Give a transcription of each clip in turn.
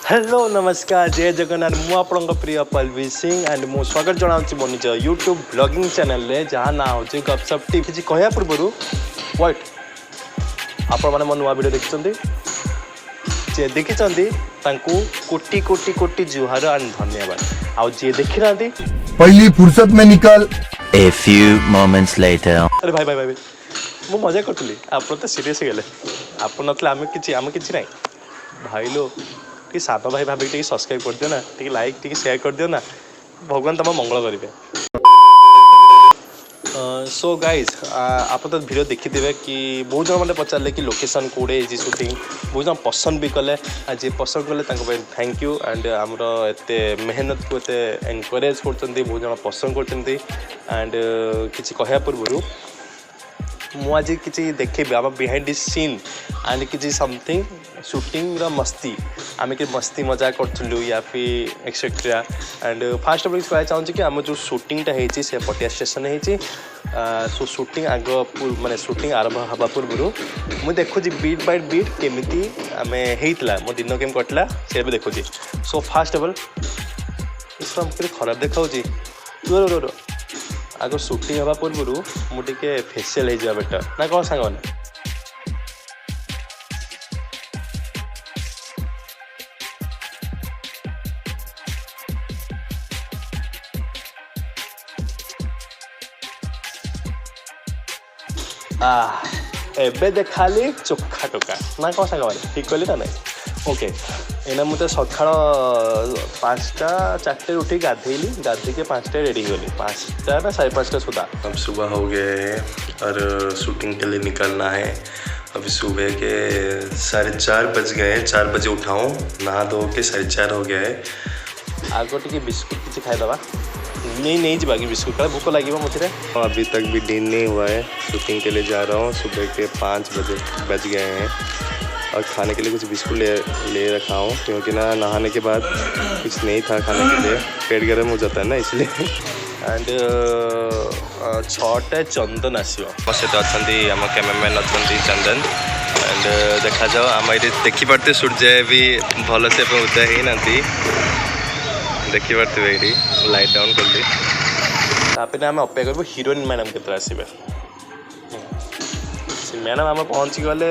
Hello नमस्कार जय जगन्नाथ मु आपन प्रिय पलवीर सिंह एंड मु स्वागत जनाऊँ मो निज यूट्यूब ब्लॉगिंग चैनल रे जहाँ ना हूँ गपसप टी किसी कहया पूर्व व्हाट आपण मैंने मो नुआ वीडियो देखते जे देखी कोटि कोटि कोटि जुहार एंड धन्यवाद आउ जे देखी ना पहली फुर्सत में निकल। A few moments later. अरे भाई भाई भाई मु मजा करूँ आप तो सीरीयस गले आप नतले आम कि ना भाई लो टी सात भाई भाभी टी सब्सक्राइब कर दियो ना टी लाइक टी शेयर कर दियो ना भगवान तुम मंगल करेंगे। सो गाइज आप तो वीडियो देखी कि बहुत जन मैंने पचारे कि लोकेशन कौड़े शूटिंग बहुत जन पसंद भी कले जी पसंद कले थैंक यू एंड आमर एत मेहनत को एत एनकरेज कर बहुत जन पसंद कर किसी कहया पूर्व मुझे किसी देखेबी आम बिहाइंड द सीन एंड किसी समथिंग शूटिंग मस्ती आम कि मस्ती मजा करूँ या फिर एक्सेट्रा एंड फास्ट ऑफ कह चाहूँ कि आम जो शूटिंगटा होती से पटिया स्टेशन होती सो शूटिंग आग माने शूटिंग आरंभ हवा पूर्व मुझे देखुची बीट बाय बीट केमी आम होता मो दिन केम कटला से देखुची सो फास्ट ऑफ ऑल इसको खराब देखा रो आग शूटिंग हवा पूर्व मुझे फेसियल हो बेटर ना कौन सांग मैंने एबे देखाली चोखा टोका ना कौन सांग मैंने ठीक कहली ना नहीं ओके एना मुझे सका 5टा 4टे उठी गाधेली गाधे के 5टे रेडी गली 5टा ना 5:30 सुधा। अब सुबह हो गए और शूटिंग के लिए निकलना है। अभी सुबह के 4:30 बज गए 4 बजे उठाऊँ नहा धो के 4:30 हो गया है। आग टे बिस्कुट किसी खाईदबा नहीं जा कि बिस्कुट का भूख लगे मुझे अभी तक भी दिन नहीं हुआ है। शूटिंग के लिए जा रहा हूँ सुबह के 5 बजे बज गए हैं और खाने के लिए कुछ बिस्कुट ले रखा हूँ क्योंकि ना नहाने के बाद कुछ नहीं था खाने के लिए पेट गर्म हो जाता है ना इसलिए एंड 6टा चंदन आसो सहित अच्छा आम कैमेरामैन अच्छा चंदन एंड देखा जाओ आम ये देखिपे सूर्य भी भलसे उदय ही ना देखिपे ये लाइट डाउन कर दी तापर आम अपेक्षा करूँ हिरोइन मैडम के आसवे मैडम आम पहुँची गले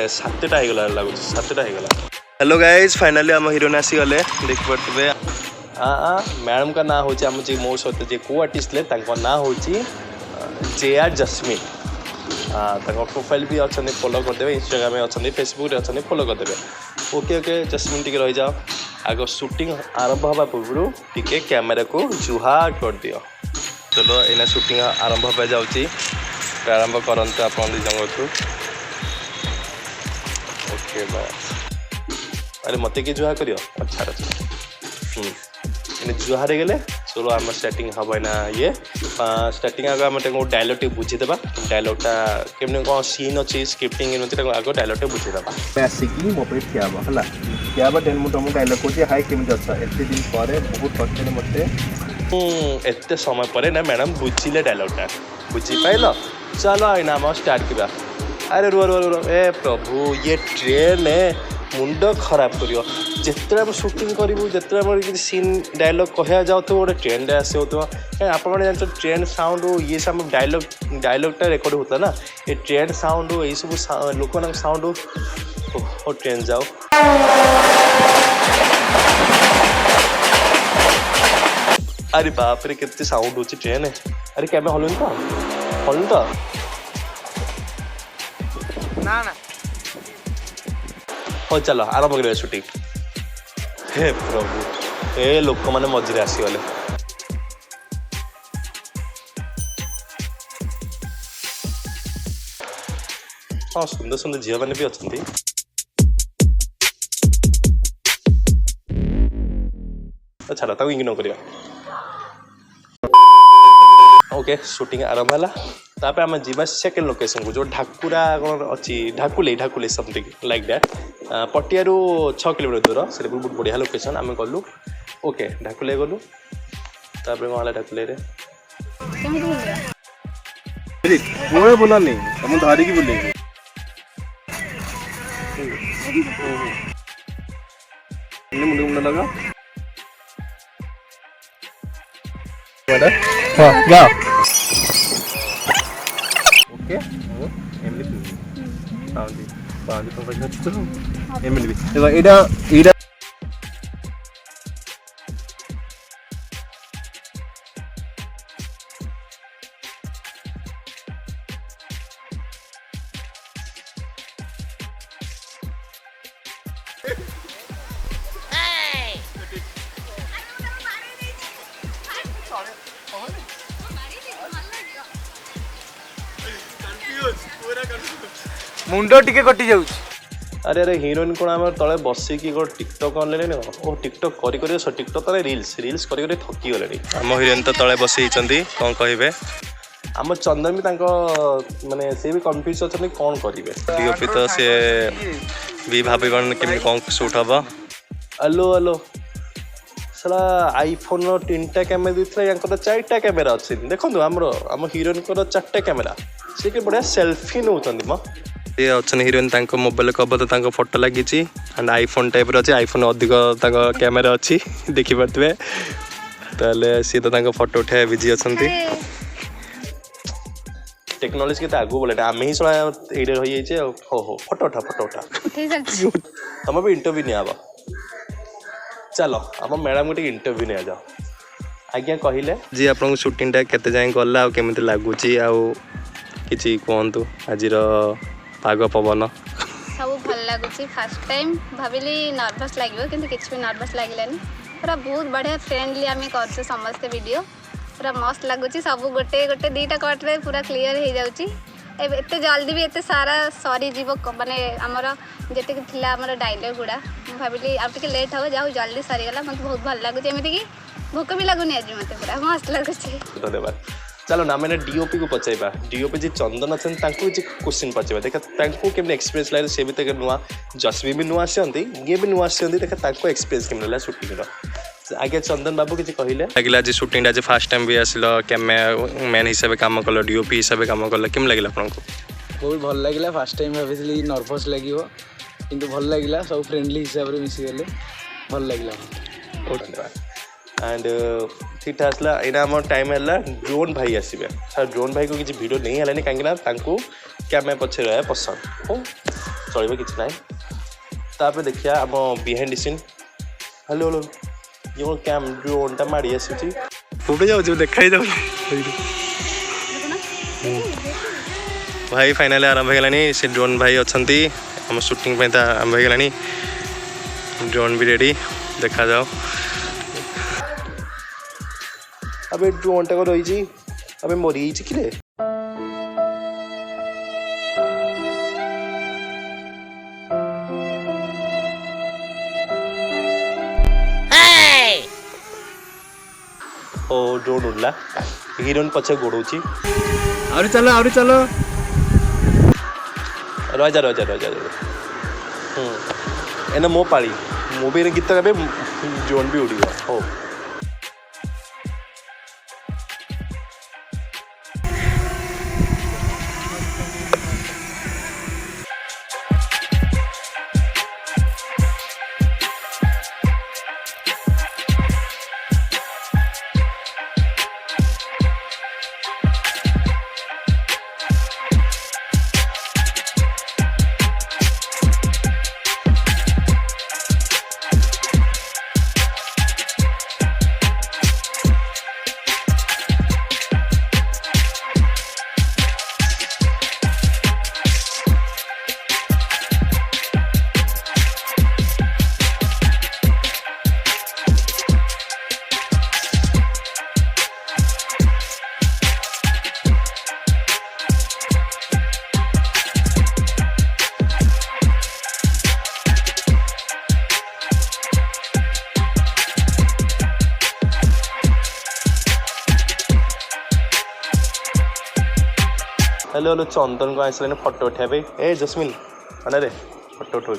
7टा हो लगुच 7टा हो। हेलो गाइज फाइनाली आम हिरोइन आसीगले देखिपे मैडम का ना हूँ आम जी मो सहित जी को आर्टिस्ट ले ना हूँ JR जस्मिन प्रोफाइल भी अच्छा फॉलो करदे इंस्टाग्राम अच्छा फेसबुक अच्छा फॉलो करदे ओके ओके जस्मिन टी रही जाओ आग शूटिंग आरंभ हवा पूर्व टी कैमेरा को जुहार कर दियो चलो एना शूटिंग आरंभ हो जाऊँगी प्रारंभ करते आप जंगल ओके बाय अरे मत कि जुहा करियो अच्छा जुहार गले चलो आम स्टार्टिंग हम ना ये स्टार्टिंग आगे आम डायलॉग टे बुझीदेवा डायलॉगटा केमने कौन सीन अच्छी स्क्रिप्टिंग आगे डायलॉग टे बुझीदेवा आसिकी मो पे ठिया ठिया देन मुझे तुमको डायलॉग कहूँ हाई केमी अच्छा एत दिन पर बहुत कष्ट मत एत समय पर ना मैडम बुझिले डायलॉगटा बुझी पाइल चलो आईना आम स्टार्ट किया अरे रुआ रुआ रुआ ए प्रभु ये ट्रेन है मुंड खराब कर जिते आम शूटिंग करूँ जिते आम सीन डायलॉग कह जाऊ गोटे ट्रेन आस आप जान ट्रेन साउंड ये सब डायलॉगटा रेकर्ड होता ना ये ट्रेन साउंड ये सब लोक साउंड ट्रेन जाओ अरे बाप रे कितने साउंड हो ट्रेन अरे क्या हलुन तो ना ना हो चलो आरंभ करिया शूटिंग हे प्रभु ए लोक मैंने मझे आसीगले हाँ सुंदर सुंदर झील मैंने भी अच्छा छाड़ा इग्नोर करिया ओके शूटिंग आरंभ है तापर आम जा सेकेंड लोकेशन को जो ढाकुरा कौन अच्छी ढाकुले समथिंग लाइक दैट पटिया 6 किलोमीटर दूर से बहुत बढ़िया लोकेशन आम गलु ओके ढाकुले गलु तापर कौन है ढाकुले बोलानी तुम धरिकी बुले मुंड मुंड लगा ହଁ ଯାଅ ओके एमली पाउंडी पाउंडी तो बजा तो एमली देखो एडा एडा मुंड टिके कटि जाउछि अरे अरे हीरोइन कोण आम तले बसिकी गोटे टिकटक अनलाइन ओ टिकटक करी करी टिकटक तले रील्स करी करी थकी गले आम हीरोइन तो तले बसई कौन कहे आम चंदन भी तांको माने से भी कंफ्यूज अछन कौन करिवे डीओपी तो से भी भाबिबन केमि कौन शूट हबो हेलो हेलो सला आईफोन रो 3टा कैमरा दिथले यांको तो 4टा कैमरा अछि देखंतु आम हीरोइन को 4टा कैमरा से के बढ़िया सेल्फी नउतंदी म ये अच्छे हीरोइन तांको मोबाइल कवर तो तांको फोटो लगी एंड आईफोन टाइप रे आईफोन अधिक तांको कैमरा अच्छी देखि पारतबे ताले सी तो तांको फोटो उठाए बिजी अछंती टेक्नोलॉजी के आगु बोले आम ही सला एडे रही जाइए हो हो फोटो उठा तुम भी इंटरव्यू नहीं आवा चलो आम मैडम को इंटरव्यू नहीं आ जाओ आज्ञा कहले जी आपन शूटिंग टा केते जाय गला आ केमिति लागुची आ किछि कोहंतु आजिर पाग पवन सब भल लगुच फास्ट टाइम भाविली नर्भस लगे कि भी नर्भस लगे पूरा बहुत बढ़िया फ्रेंडली आम कर समस्ते वीडियो पूरा मस्त लगुच सब गोटे गोटे दीटा कट्रे पूरा क्लीयर हो जाऊँगी एत जल्दी भी एत सारा सरी जीव माने आमर जी आमर डायलॉग गुड़ा मुझे भाविली आउ टे लेट हो जाऊ जल्दी सरीगला मत बहुत भल लगुच एमती कि भोक भी लगुनि आज मत पूरा मस्त लगुच धन्यवाद चलो ना मैंने डीओपी को पचाइबा डीओपी जी चंदन अच्छा क्वेश्चन पचाइबा देखा केमने एक्सपीरियंस लगे सी भी तक नुआ जसवी भी नुआ आसती ये भी नुआ आसती देखा एक्सपीरियंस केमने लगा शूटिंग आगे चंदन बाबू किसी कहले लगे आज शूटिंग आज फास्ट टाइम भी आसिल मैन हिसाब से काम कल डीओपी हिसाब से काम कल केम लगे आपको बहुत भल लगिला फास्ट टाइम भाभी नर्भस लगियो किंतु भल लगिला सब फ्रेंडली हिसाब से मिसीगले भल लगिला धन्यवाद एंड ठीक ठाक आसला यहाँ आम टाइम है ड्रोन भाई आसवे सर ड्रोन भाई को किसी वीडियो नहीं है कहीं क्या पछे रहा पसंद हो चलो कि ना तापर देखिए आम बिहाइंड सीन हेलो हेलो ये कैम ड्रोन टा माड़ी आसूची फुटे जाऊँ देखा जाऊ भाई फाइनाली आरंभ हो से ड्रोन भाई अच्छा आम शूटिंग आरंभ हो ड्रोन भी रेडी देखा जाओ अबे ड्रोन टा को रही अबे मरी कि रे ओ ड्रोन उड़ला हीरोइन पछे गोड़ौची आउरी चलो रजा एना मो पाली मो भी गीत गाबे ड्रोन भी उड़ीबा हो हेलो हेलो चंदन को आसले फोटो उठाबे ए जस्मिन अने रे फोटो उठो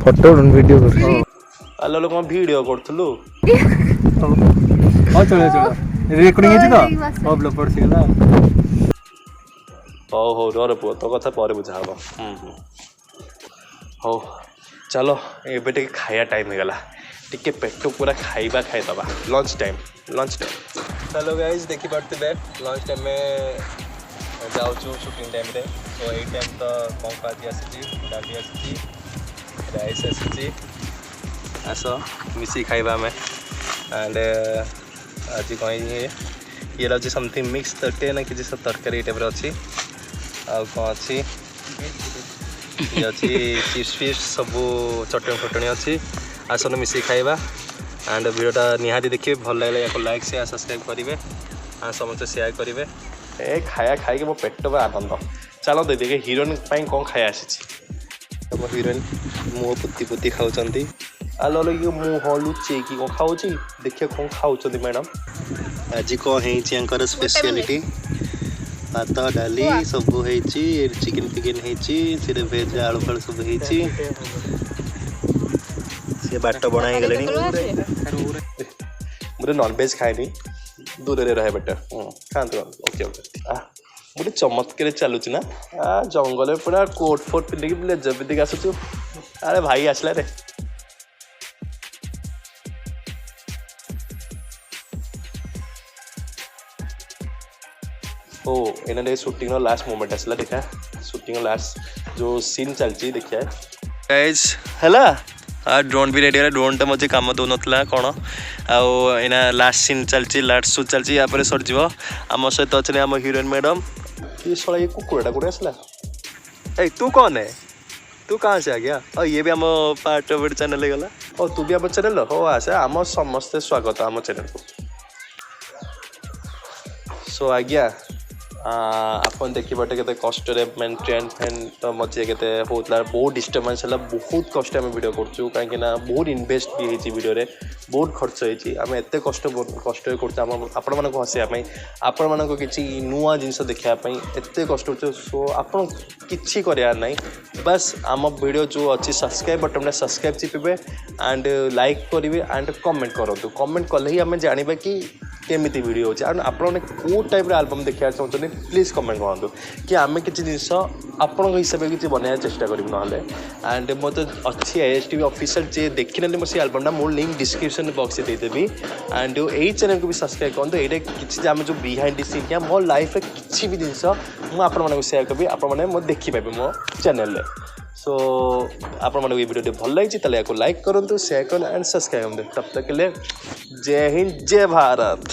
फोटो वीडियो कर हेलो हेलो कौन वीडियो करथलु हां चलो ରେକର୍ଡିଂ ହେଇଛି ତ ହଉ ବ୍ଲପ୍ ପଡ଼ିଗଲା। ହଉ ହଉ ର ପୁଅ ତୋ କଥା ପରେ ବୁଝା ହବ। ହଉ ଚାଲ ଏବେ ଟିକେ ଖାଇବା ଟାଇମ୍ ହେଇଗଲା, ଟିକେ ପେଟ ପୁରା ଖାଇବା ଖାଇଦେବା। ଲଞ୍ଚ ଟାଇମ୍ ଚାଲ ଗାଇଜ୍ ଦେଖିପାରୁଥିବେ ଲଞ୍ଚ ଟାଇମ୍ରେ ଯାଉଛୁ ସୁଟିଂ ଟାଇମ୍ରେ। ତ ଏଇ ଟାଇମ୍ ତ କ'ଣ ଆଜି ଆସିଛି, ଡାଲି ଆସିଛି, ରାଇସ୍ ଆସିଛି, ଆସ ମିଶିକି ଖାଇବା ଆମେ। ଆଣ୍ଡ ଆଜି କ'ଣ ଇଏ ଅଛି ସମଥିଙ୍ଗ ମିକ୍ସ ତରକାରୀ ନା କିଛି ତରକାରୀ ଟାଇପ୍ର ଅଛି। ଆଉ କ'ଣ ଅଛି ଇଏ ଅଛି ଚିପ୍ସ ଫିପ୍ସ ସବୁ ଚଟଣି ଫଟଣି ଅଛି। ଆସନ୍ତୁ ମିଶିକି ଖାଇବା। ଆଣ୍ଡ ଭିଡ଼ିଓଟା ନିହାତି ଦେଖିବେ, ଭଲ ଲାଗିଲେ ୟାକୁ ଲାଇକ୍ ସେୟାର ସବସ୍କ୍ରାଇବ୍ କରିବେ ଆଉ ସମସ୍ତେ ସେୟାର କରିବେ। ଏ ଖାଇବା ଖାଇକି ମୋ ପେଟ ବା ଆନନ୍ଦ। ଚାଲ ଦେଖିବେ ହିରୋଇନ୍ ପାଇଁ କ'ଣ ଖାଇବା ଆସିଛି। ଆମ ହିରୋଇନ୍ ମୁହଁ ପୋତି ଖାଉଛନ୍ତି। ଆଲୋ ଇଏ ମୁହଁ ଲୁଚେଇକି କ'ଣ ଖାଉଛି, ଦେଖିବା କ'ଣ ଖାଉଛନ୍ତି ମ୍ୟାଡ଼ାମ୍। ଆଜି କ'ଣ ହେଇଛି ୟାଙ୍କର ସ୍ପେଶିଆଲିଟି? ଭାତ ଡାଲି ସବୁ ହେଇଛି, ଚିକେନ୍ ଫିକେନ୍ ହେଇଛି, ସେଟା ଭେଜ୍ ଆଳୁ ଫାଳୁ ସବୁ ହେଇଛି। ସେ ବାଟ ବଣା ହେଇଗଲେଣି। ମୁଁ ନନଭେଜ୍ ଖାଏନି, ଦୂରରେ ରହେ ବେଟର୍। ଖାଆନ୍ତୁ ଓକେ ଓକେ। ଗୋଟେ ଚମତ୍କାର ଚାଲୁଛି ନା ଜଙ୍ଗଲରେ ପୁରା କୋଟ୍ ଫୋଟ୍ ପିନ୍ଧିକି ବ୍ଲେଜର୍ ପିନ୍ଧିକି ଆସୁଛୁ। ଆରେ ଭାଇ ଆସିଲା ରେ। ଓ ଏଇନା ଟିକେ ସୁଟିଂର ଲାଷ୍ଟ ମୋମେଣ୍ଟ ଆସିଲା, ଦେଖା ସୁଟିଂର ଲାଷ୍ଟ ଯେଉଁ ସିନ୍ ଚାଲିଛି ଦେଖିବା ଗାଇଜ୍ ହେଲା। ଡ୍ରୋନ୍ ବି ରେଡ଼ି ହେଲା, ଡ୍ରୋନ୍ଟା ମଝିରେ କାମ ଦେଉନଥିଲା କ'ଣ। ଆଉ ଏଇନା ଲାଷ୍ଟ ସିନ୍ ଚାଲିଛି, ଲାଷ୍ଟ ସୁଟ୍ ଚାଲିଛି, ୟାପରେ ସରିଯିବ। ଆମ ସହିତ ଅଛନ୍ତି ଆମ ହିରୋଇନ୍ ମ୍ୟାଡ଼ାମ୍। ये साला ये कुकुड़ा कोड़े आसला। ए तू कौन है, तू कहाँ से आ गया? और ये भी आम पार्ट ऑफ चैनल गला। और तू भी आम चैनल हो आसे आम समस्ते स्वागत आम चैनल को। सो आज्ञा आपन देखिए केते कष्ट मेन ट्रेन फैन तो मझे केते होता बहुत डिस्टर्बेंस है, बहुत कष्ट आम वीडियो करूँ कहीं बहुत इनवेस्ट भी होती वीडियो रे, बहुत खर्च होती। आम एत कष्ट आपण मानक हसैया आपण मानक किसी नुआ जिनस देखापी एत कष्ट कर। सो आपन किसी करार ना, बस आम वीडियो जो अच्छी सब्सक्राइब बटन में सब्सक्राइब चिपे एंड लाइक करेंगे एंड कमेंट करूँ। कमेंट कले ही आम जाना कि केमिति वीडियो होची। आपने कौ टाइप एल्बम देखा चाहते प्लीज कमेंट करूँ कि आम किसी जिनस आपण हिसाब से किसी बनवा चेष्टा करूँ ना। एंड मत अच्छी ASTV ऑफिशियल जे देखी ना मोर से एल्बमटा मोर लिंक डिस्क्रिप्शन बॉक्स में देदेवी। एंड यही चैनल को भी सब्सक्राइब करूँ। ये किसी आम जो बिहाइंड द सीन क्या मो लाइफ किसी भी जिनस मुझे सेयार करी, आपने मो देखिपारे मो चैनल। सो आपण ये वीडियो भल लगी तो या लाइक करूँ, शेयर करूँ एंड सब्सक्राइब करूँ। तब तक के लिए जय हिंद जय भारत।